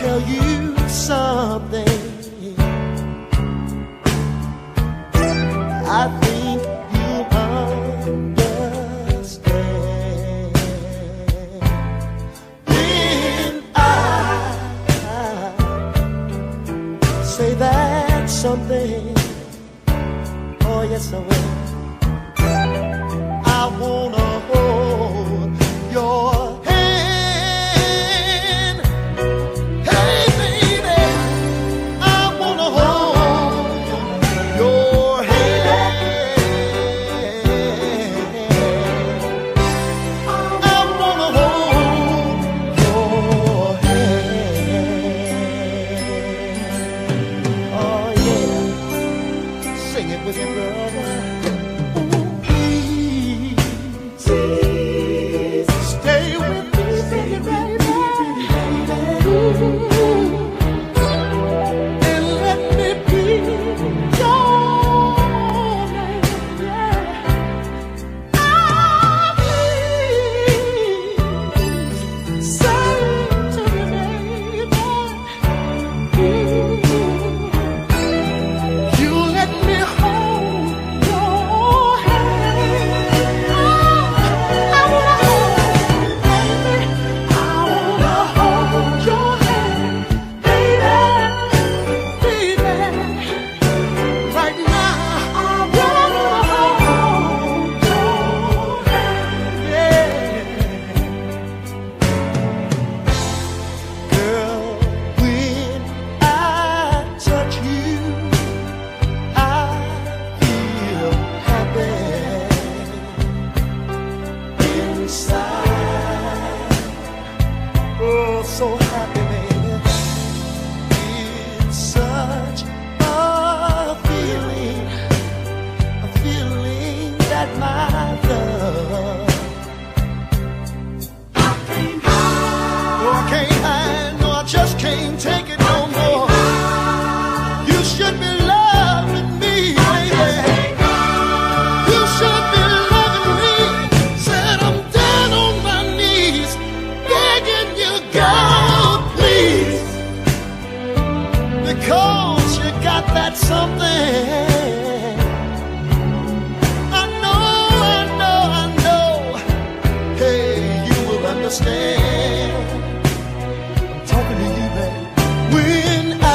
tell you something. I think you'll understand when I say that something. Oh yes I will. I wanna hold your hand. Hey baby, I wanna hold your hand. I wanna hold your hand. Oh yeah, sing it with your brother. Stay with me, baby, and let me be your man. Please say to me, baby, you let me hold your hand. I wanna hold your hand, baby, baby. Right now, I wanna hold your hand, yeah. Girl, when I touch you, I feel happy inside. Oh, so happy, baby. It's such a feeling that my love. Oh, I can't hide, no, I just can't take it no more. You should be loving me, baby. You should be loving me. Said I'm down on my knees, begging you, God, please, because you got that something. I know. Hey, you will understand. I'm talking to you, baby. When I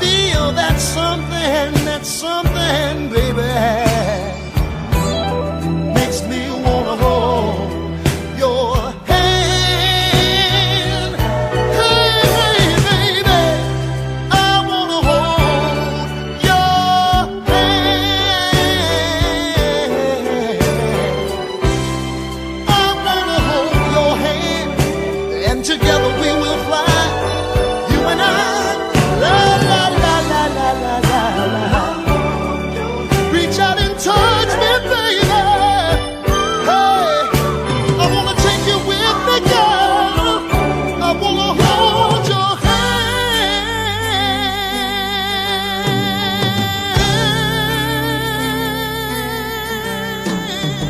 feel that something, baby, makes me wanna hold your hand. Hey, baby, I wanna hold your hand. I wanna hold your hand, and together we will fly. You and I, la la la la la la la la. Reach out and touch me, baby. Hey, I wanna take you with me, girl. I wanna hold your hand.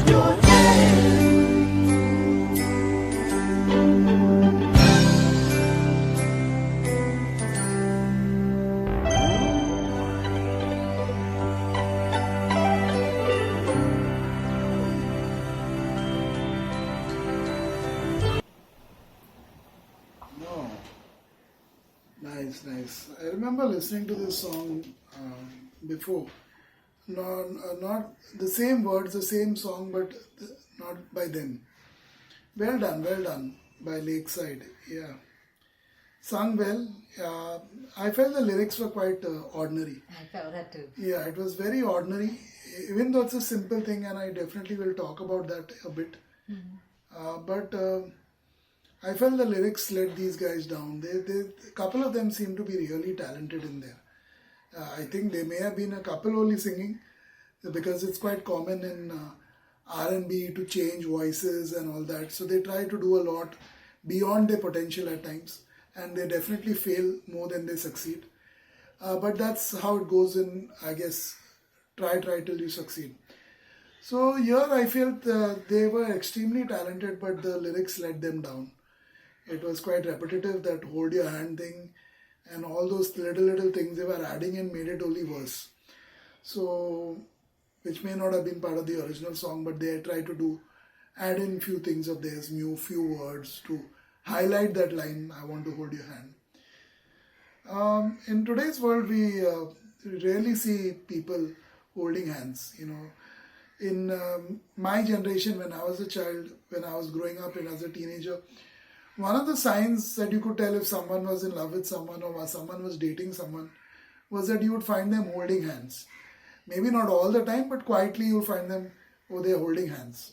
Your hand. No. Nice. I remember listening to this song before. Not the same words, the same song, but not by them. Well done by Lakeside. Yeah. Sung well. I felt the lyrics were quite ordinary. I felt that too. Yeah, it was very ordinary, even though it's a simple thing, and I definitely will talk about that a bit. But I felt the lyrics let these guys down. A couple of them seem to be really talented in there. I think they may have been a couple only singing, because it's quite common in R&B to change voices and all that. So they try to do a lot beyond their potential at times, and they definitely fail more than they succeed. But that's how it goes in, I guess, try till you succeed. So here I felt they were extremely talented, but the lyrics let them down. It was quite repetitive, that hold your hand thing, and all those little things they were adding in made it only worse. So, which may not have been part of the original song, but they tried to add in few things of theirs, few words to highlight that line, I want to hold your hand. In today's world, we rarely see people holding hands. In my generation, when I was a child, when I was growing up and as a teenager, one of the signs that you could tell if someone was in love with someone or someone was dating someone was that you would find them holding hands. Maybe not all the time, but quietly you'll find them, oh, they're holding hands.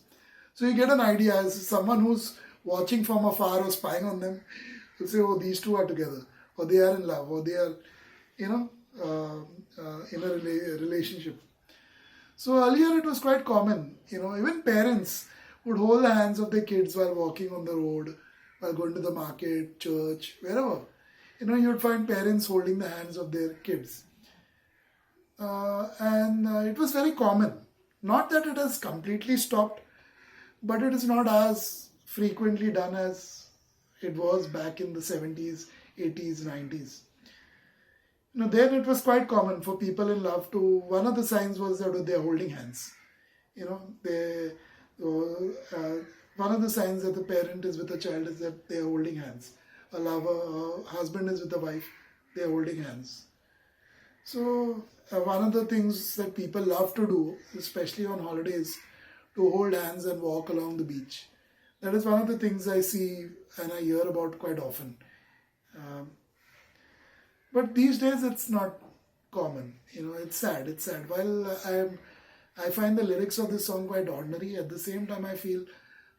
So you get an idea, as someone who's watching from afar or spying on them, you'll say, oh, these two are together, or they are in love, or they are, in a relationship. So earlier it was quite common, even parents would hold the hands of their kids while walking on the road, while going to the market, church, wherever. You would find parents holding the hands of their kids. And it was very common. Not that it has completely stopped, but it is not as frequently done as it was back in the 70s, 80s, 90s. Then it was quite common for people in love to, one of the signs was that they're holding hands. One of the signs that the parent is with a child is that they're holding hands. A lover, a husband is with a wife, they're holding hands. So one of the things that people love to do, especially on holidays, to hold hands and walk along the beach. That is one of the things I see and I hear about quite often. But these days it's not common. It's sad. While I find the lyrics of this song quite ordinary, at the same time I feel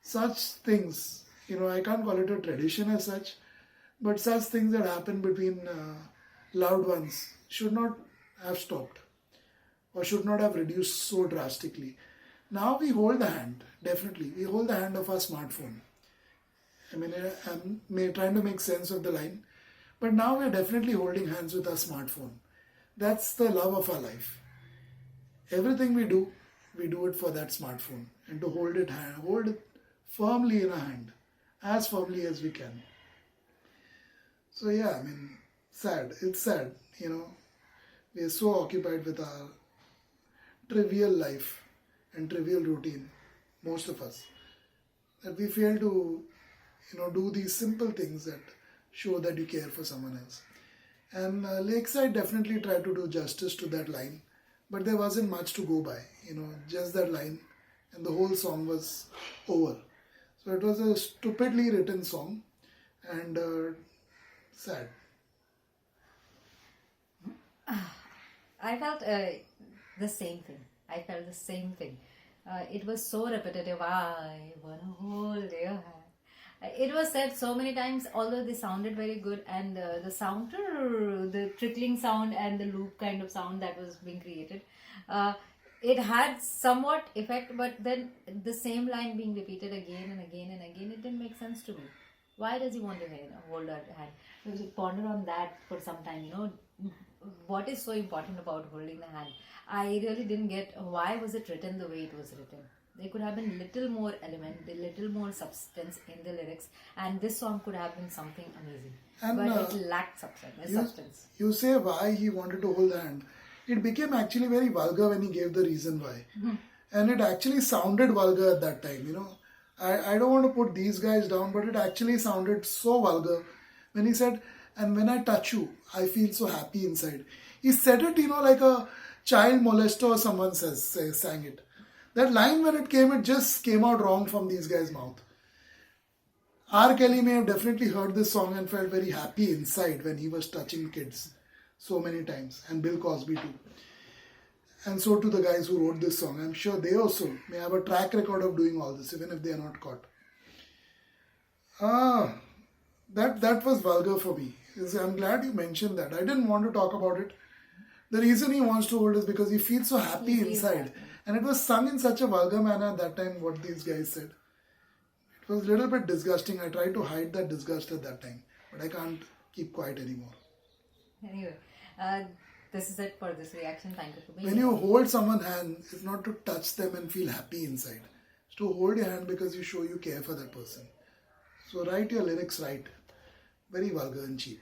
such things, I can't call it a tradition as such, but such things that happen between loved ones should not have stopped or should not have reduced so drastically. Now we hold the hand, definitely. We hold the hand of our smartphone. I'm trying to make sense of the line, but now we're definitely holding hands with our smartphone. That's the love of our life. Everything we do it for that smartphone, and to hold it firmly in our hand, as firmly as we can. So yeah, sad. It's sad, We are so occupied with our trivial life and trivial routine, most of us, that we fail to, do these simple things that show that you care for someone else. And Lakeside definitely tried to do justice to that line, but there wasn't much to go by, just that line, and the whole song was over. So it was a stupidly written song, and sad. I felt the same thing. It was so repetitive. I wanna hold your hand. It was said so many times, although they sounded very good, and the trickling sound and the loop kind of sound that was being created, it had somewhat effect, but then the same line being repeated again and again and again, it didn't make sense to me. Why does he want to hold her hand? We ponder on that for some time, what is so important about holding the hand? I really didn't get why was it written the way it was written. There could have been little more element, a little more substance in the lyrics, and this song could have been something amazing. And, but it lacked substance. You say why he wanted to hold the hand. It became actually very vulgar when he gave the reason why. Mm-hmm. And it actually sounded vulgar at that time, I don't want to put these guys down, but it actually sounded so vulgar when he said, and when I touch you, I feel so happy inside. He said it, like a child molester or someone sang it. That line when it just came out wrong from these guys' mouth. R. Kelly may have definitely heard this song and felt very happy inside when he was touching kids so many times, and Bill Cosby too. And so too the guys who wrote this song. I'm sure they also may have a track record of doing all this, even if they are not caught. That was vulgar for me. I'm glad you mentioned that. I didn't want to talk about it. The reason he wants to hold is because he feels so happy inside. And it was sung in such a vulgar manner at that time, what these guys said. It was a little bit disgusting. I tried to hide that disgust at that time, but I can't keep quiet anymore. Anyway, this is it for this reaction. Thank you for being here. When you hold someone's hand, it's not to touch them and feel happy inside. It's to hold your hand because you show you care for that person. So write your lyrics right. Very vulgar and cheap.